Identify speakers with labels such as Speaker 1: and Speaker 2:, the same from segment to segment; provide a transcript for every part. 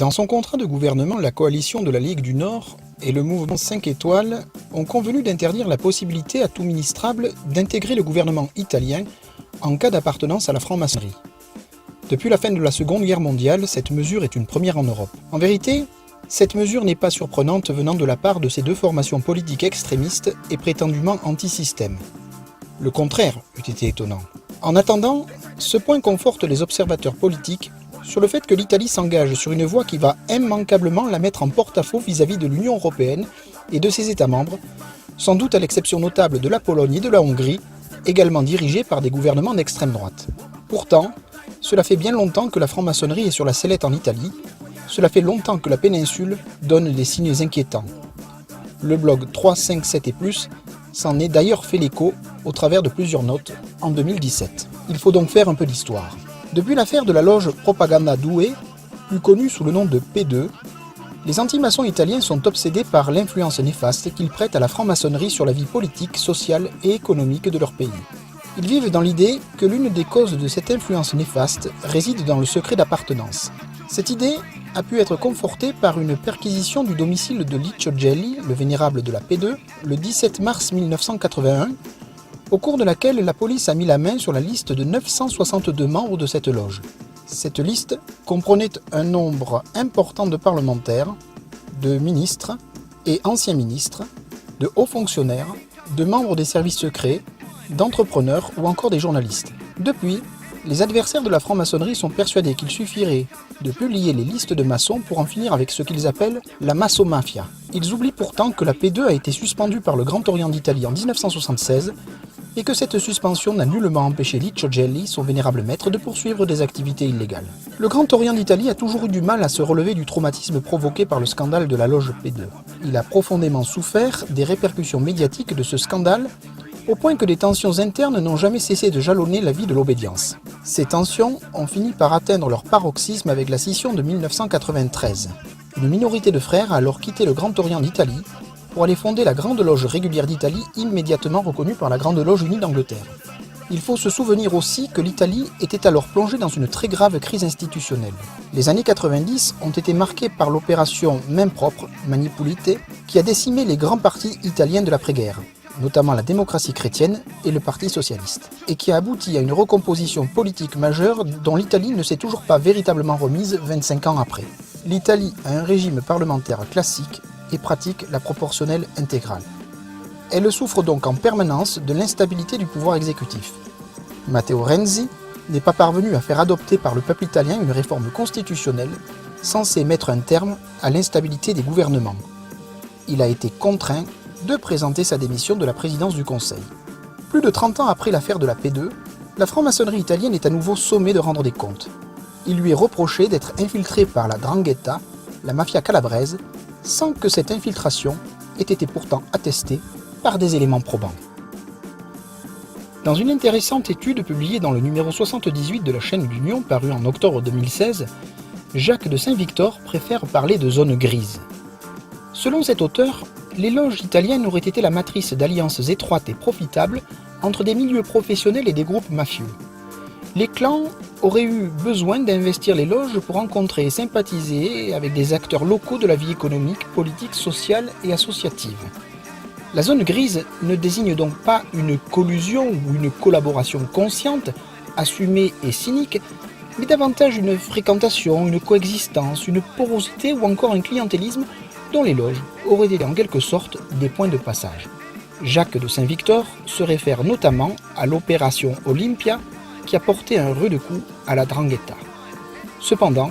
Speaker 1: Dans son contrat de gouvernement, la coalition de la Ligue du Nord et le mouvement 5 étoiles ont convenu d'interdire la possibilité à tout ministrable d'intégrer le gouvernement italien en cas d'appartenance à la franc-maçonnerie. Depuis la fin de la Seconde Guerre mondiale, cette mesure est une première en Europe. En vérité, cette mesure n'est pas surprenante venant de la part de ces deux formations politiques extrémistes et prétendument anti-système. Le contraire eût été étonnant. En attendant, ce point conforte les observateurs politiques sur le fait que l'Italie s'engage sur une voie qui va immanquablement la mettre en porte-à-faux vis-à-vis de l'Union européenne et de ses États membres, sans doute à l'exception notable de la Pologne et de la Hongrie, également dirigés par des gouvernements d'extrême droite. Pourtant, cela fait bien longtemps que la franc-maçonnerie est sur la sellette en Italie, cela fait longtemps que la péninsule donne des signes inquiétants. Le blog 3, 5, 7 et plus s'en est d'ailleurs fait l'écho au travers de plusieurs notes en 2017. Il faut donc faire un peu d'histoire. Depuis l'affaire de la loge Propaganda Due, plus connue sous le nom de P2, les anti-maçons italiens sont obsédés par l'influence néfaste qu'ils prêtent à la franc-maçonnerie sur la vie politique, sociale et économique de leur pays. Ils vivent dans l'idée que l'une des causes de cette influence néfaste réside dans le secret d'appartenance. Cette idée a pu être confortée par une perquisition du domicile de Licio Gelli, le vénérable de la P2, le 17 mars 1981, au cours de laquelle la police a mis la main sur la liste de 962 membres de cette loge. Cette liste comprenait un nombre important de parlementaires, de ministres et anciens ministres, de hauts fonctionnaires, de membres des services secrets, d'entrepreneurs ou encore des journalistes. Depuis, les adversaires de la franc-maçonnerie sont persuadés qu'il suffirait de publier les listes de maçons pour en finir avec ce qu'ils appellent la maçomafia. Ils oublient pourtant que la P2 a été suspendue par le Grand Orient d'Italie en 1976 et que cette suspension n'a nullement empêché Licio Gelli, son vénérable maître, de poursuivre des activités illégales. Le Grand Orient d'Italie a toujours eu du mal à se relever du traumatisme provoqué par le scandale de la loge P2. Il a profondément souffert des répercussions médiatiques de ce scandale, au point que des tensions internes n'ont jamais cessé de jalonner la vie de l'obédience. Ces tensions ont fini par atteindre leur paroxysme avec la scission de 1993. Une minorité de frères a alors quitté le Grand Orient d'Italie pour aller fonder la Grande Loge régulière d'Italie, immédiatement reconnue par la Grande Loge unie d'Angleterre. Il faut se souvenir aussi que l'Italie était alors plongée dans une très grave crise institutionnelle. Les années 90 ont été marquées par l'opération Main propre, Manipulite, qui a décimé les grands partis italiens de l'après-guerre, notamment la démocratie chrétienne et le Parti socialiste, et qui a abouti à une recomposition politique majeure dont l'Italie ne s'est toujours pas véritablement remise 25 ans après. L'Italie a un régime parlementaire classique et pratique la proportionnelle intégrale. Elle souffre donc en permanence de l'instabilité du pouvoir exécutif. Matteo Renzi n'est pas parvenu à faire adopter par le peuple italien une réforme constitutionnelle censée mettre un terme à l'instabilité des gouvernements. Il a été contraint de présenter sa démission de la présidence du Conseil. Plus de 30 ans après l'affaire de la P2, la franc-maçonnerie italienne est à nouveau sommée de rendre des comptes. Il lui est reproché d'être infiltré par la 'Ndrangheta, la mafia calabraise, sans que cette infiltration ait été pourtant attestée par des éléments probants. Dans une intéressante étude publiée dans le numéro 78 de la chaîne d'Union, paru en octobre 2016, Jacques de Saint-Victor préfère parler de zone grise. Selon cet auteur, les loges italiennes auraient été la matrice d'alliances étroites et profitables entre des milieux professionnels et des groupes mafieux. Les clans auraient eu besoin d'investir les loges pour rencontrer et sympathiser avec des acteurs locaux de la vie économique, politique, sociale et associative. La zone grise ne désigne donc pas une collusion ou une collaboration consciente, assumée et cynique, mais davantage une fréquentation, une coexistence, une porosité ou encore un clientélisme dont les loges auraient été en quelque sorte des points de passage. Jacques de Saint-Victor se réfère notamment à l'opération Olympia qui a porté un rude coup à la 'Ndrangheta. Cependant,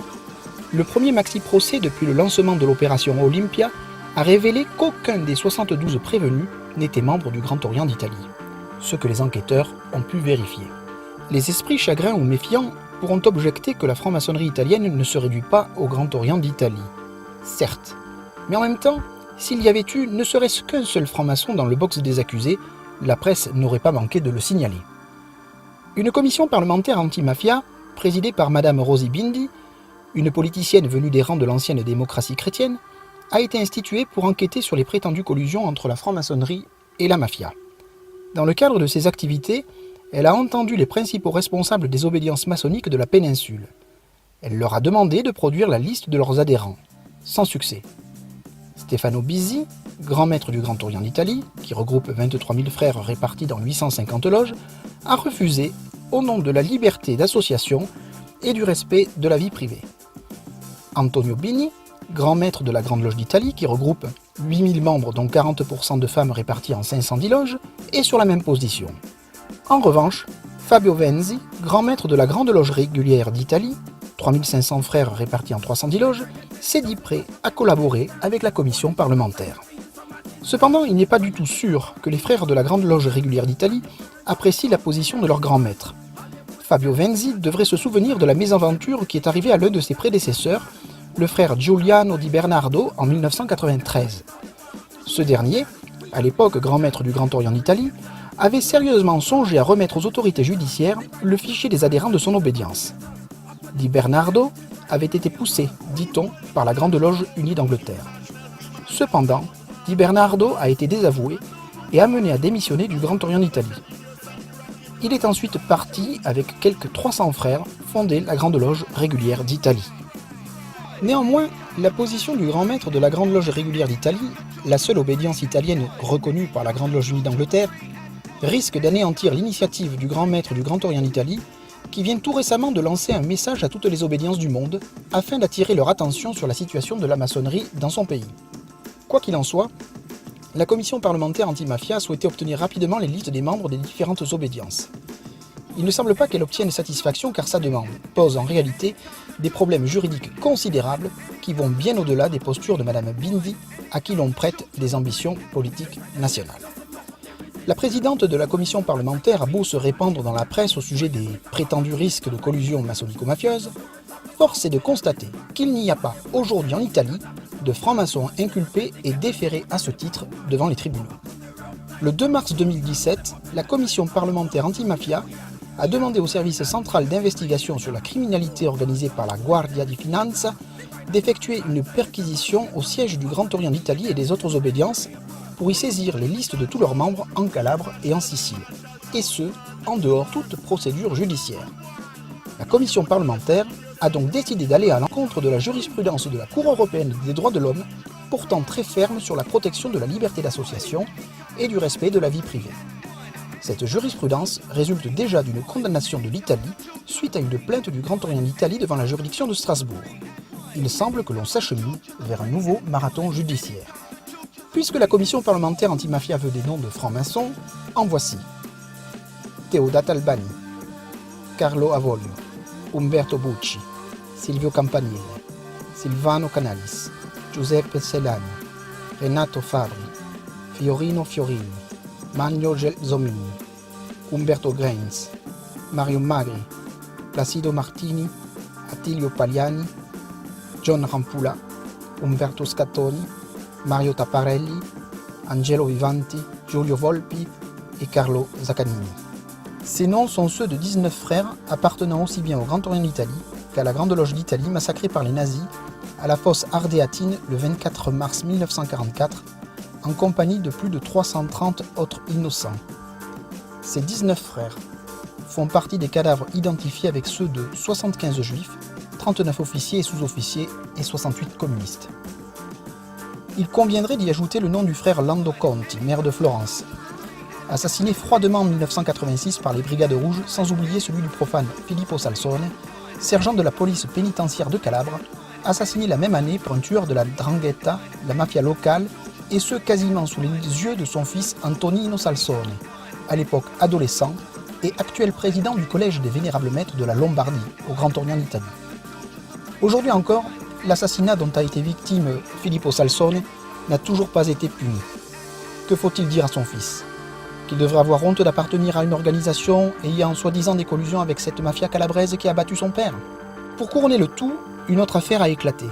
Speaker 1: le premier maxi-procès depuis le lancement de l'opération Olympia a révélé qu'aucun des 72 prévenus n'était membre du Grand Orient d'Italie, ce que les enquêteurs ont pu vérifier. Les esprits chagrins ou méfiants pourront objecter que la franc-maçonnerie italienne ne se réduit pas au Grand Orient d'Italie. Certes, mais en même temps, s'il y avait eu ne serait-ce qu'un seul franc-maçon dans le box des accusés, la presse n'aurait pas manqué de le signaler. Une commission parlementaire anti-mafia, présidée par Madame Rosy Bindi, une politicienne venue des rangs de l'ancienne démocratie chrétienne, a été instituée pour enquêter sur les prétendues collusions entre la franc-maçonnerie et la mafia. Dans le cadre de ses activités, elle a entendu les principaux responsables des obédiences maçonniques de la péninsule. Elle leur a demandé de produire la liste de leurs adhérents, sans succès. Stefano Bisi, grand maître du Grand Orient d'Italie, qui regroupe 23 000 frères répartis dans 850 loges, a refusé au nom de la liberté d'association et du respect de la vie privée. Antonio Bini, grand maître de la Grande Loge d'Italie, qui regroupe 8 000 membres dont 40% de femmes réparties en 510 loges, est sur la même position. En revanche, Fabio Venzi, grand maître de la Grande Loge régulière d'Italie, 3 500 frères répartis en 310 loges, s'est dit prêt à collaborer avec la commission parlementaire. Cependant, il n'est pas du tout sûr que les frères de la Grande Loge régulière d'Italie apprécient la position de leur grand maître. Fabio Venzi devrait se souvenir de la mésaventure qui est arrivée à l'un de ses prédécesseurs, le frère Giuliano Di Bernardo, en 1993. Ce dernier, à l'époque grand maître du Grand Orient d'Italie, avait sérieusement songé à remettre aux autorités judiciaires le fichier des adhérents de son obédience. Di Bernardo avait été poussé, dit-on, par la Grande Loge unie d'Angleterre. Cependant, Di Bernardo a été désavoué et amené à démissionner du Grand Orient d'Italie. Il est ensuite parti, avec quelques 300 frères, fonder la Grande Loge régulière d'Italie. Néanmoins, la position du grand maître de la Grande Loge régulière d'Italie, la seule obédience italienne reconnue par la Grande Loge unie d'Angleterre, risque d'anéantir l'initiative du grand maître du Grand Orient d'Italie, qui vient tout récemment de lancer un message à toutes les obédiences du monde, afin d'attirer leur attention sur la situation de la maçonnerie dans son pays. Quoi qu'il en soit, la commission parlementaire anti-mafia a souhaité obtenir rapidement les listes des membres des différentes obédiences. Il ne semble pas qu'elle obtienne satisfaction car sa demande pose en réalité des problèmes juridiques considérables qui vont bien au-delà des postures de Madame Bindi, à qui l'on prête des ambitions politiques nationales. La présidente de la commission parlementaire a beau se répandre dans la presse au sujet des prétendus risques de collusion maçonnico-mafieuse, force est de constater qu'il n'y a pas aujourd'hui en Italie de francs-maçons inculpés et déférés à ce titre devant les tribunaux. Le 2 mars 2017, la commission parlementaire anti-mafia a demandé au service central d'investigation sur la criminalité organisée par la Guardia di Finanza d'effectuer une perquisition au siège du Grand Orient d'Italie et des autres obédiences pour y saisir les listes de tous leurs membres en Calabre et en Sicile, et ce, en dehors toute procédure judiciaire. La commission parlementaire a donc décidé d'aller à l'encontre de la jurisprudence de la Cour européenne des droits de l'homme, pourtant très ferme sur la protection de la liberté d'association et du respect de la vie privée. Cette jurisprudence résulte déjà d'une condamnation de l'Italie suite à une plainte du Grand Orient d'Italie devant la juridiction de Strasbourg. Il semble que l'on s'achemine vers un nouveau marathon judiciaire. Puisque la commission parlementaire anti-mafia veut des noms de francs-maçons, en voici. Teodato Albani, Carlo Avoglio, Umberto Bucci, Silvio Campanile, Silvano Canalis, Giuseppe Celani, Renato Fabri, Fiorino Fiorini, Magno Gelsomini, Umberto Grains, Mario Magri, Placido Martini, Attilio Pagliani, John Rampula, Umberto Scattoni, Mario Taparelli, Angelo Vivanti, Giulio Volpi et Carlo Zaccanini. Ces noms sont ceux de 19 frères appartenant aussi bien au Grand Orient d'Italie qu'à la Grande Loge d'Italie massacrés par les nazis à la fosse Ardeatine le 24 mars 1944 en compagnie de plus de 330 autres innocents. Ces 19 frères font partie des cadavres identifiés avec ceux de 75 juifs, 39 officiers et sous-officiers et 68 communistes. Il conviendrait d'y ajouter le nom du frère Lando Conti, maire de Florence, assassiné froidement en 1986 par les Brigades Rouges, sans oublier celui du profane Filippo Salsone, sergent de la police pénitentiaire de Calabre, assassiné la même année par un tueur de la 'ndrangheta, la mafia locale, et ce quasiment sous les yeux de son fils Antonino Salsone, à l'époque adolescent et actuel président du collège des Vénérables Maîtres de la Lombardie, au Grand Orient d'Italie. Aujourd'hui encore, l'assassinat dont a été victime Filippo Salsone n'a toujours pas été puni. Que faut-il dire à son fils? Qu'il devrait avoir honte d'appartenir à une organisation ayant soi-disant des collusions avec cette mafia calabraise qui a battu son père? Pour couronner le tout, une autre affaire a éclaté.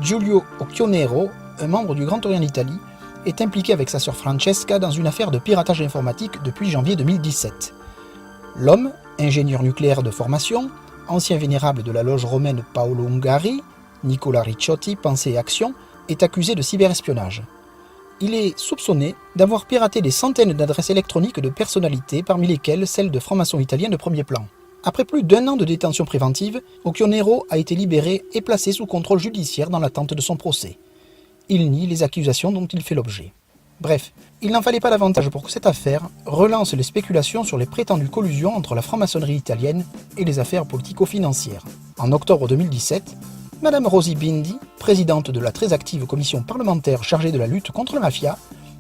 Speaker 1: Giulio Occhionero, un membre du Grand Orient d'Italie, est impliqué avec sa sœur Francesca dans une affaire de piratage informatique depuis janvier 2017. L'homme, ingénieur nucléaire de formation, ancien vénérable de la loge romaine Paolo Ungari, Nicola Ricciotti, Pensée et Action, est accusé de cyberespionnage. Il est soupçonné d'avoir piraté des centaines d'adresses électroniques de personnalités, parmi lesquelles celle de francs-maçons italiens de premier plan. Après plus d'1 an de détention préventive, Occhionero a été libéré et placé sous contrôle judiciaire dans l'attente de son procès. Il nie les accusations dont il fait l'objet. Bref, il n'en fallait pas davantage pour que cette affaire relance les spéculations sur les prétendues collusions entre la franc-maçonnerie italienne et les affaires politico-financières. En octobre 2017, Madame Rosy Bindi, présidente de la très active commission parlementaire chargée de la lutte contre la mafia,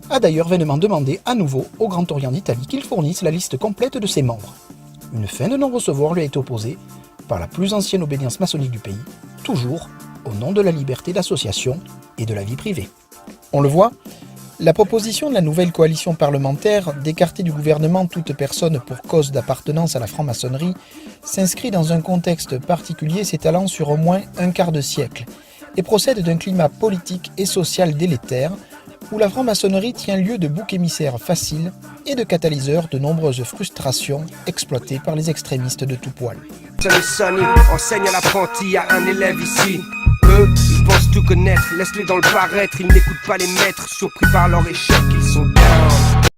Speaker 1: a d'ailleurs vainement demandé à nouveau au Grand Orient d'Italie qu'il fournisse la liste complète de ses membres. Une fin de non-recevoir lui a été opposée par la plus ancienne obédience maçonnique du pays, toujours au nom de la liberté d'association et de la vie privée. On le voit, la proposition de la nouvelle coalition parlementaire d'écarter du gouvernement toute personne pour cause d'appartenance à la franc-maçonnerie s'inscrit dans un contexte particulier s'étalant sur au moins un quart de siècle et procède d'un climat politique et social délétère où la franc-maçonnerie tient lieu de bouc émissaire facile et de catalyseur de nombreuses frustrations exploitées par les extrémistes de tout poil.
Speaker 2: Sonny enseigne à l'apprenti à un élève ici. Eux, ils pensent tout connaître, laisse-les dans le paraître. Ils n'écoutent pas les maîtres, surpris par leur échec, ils sont down.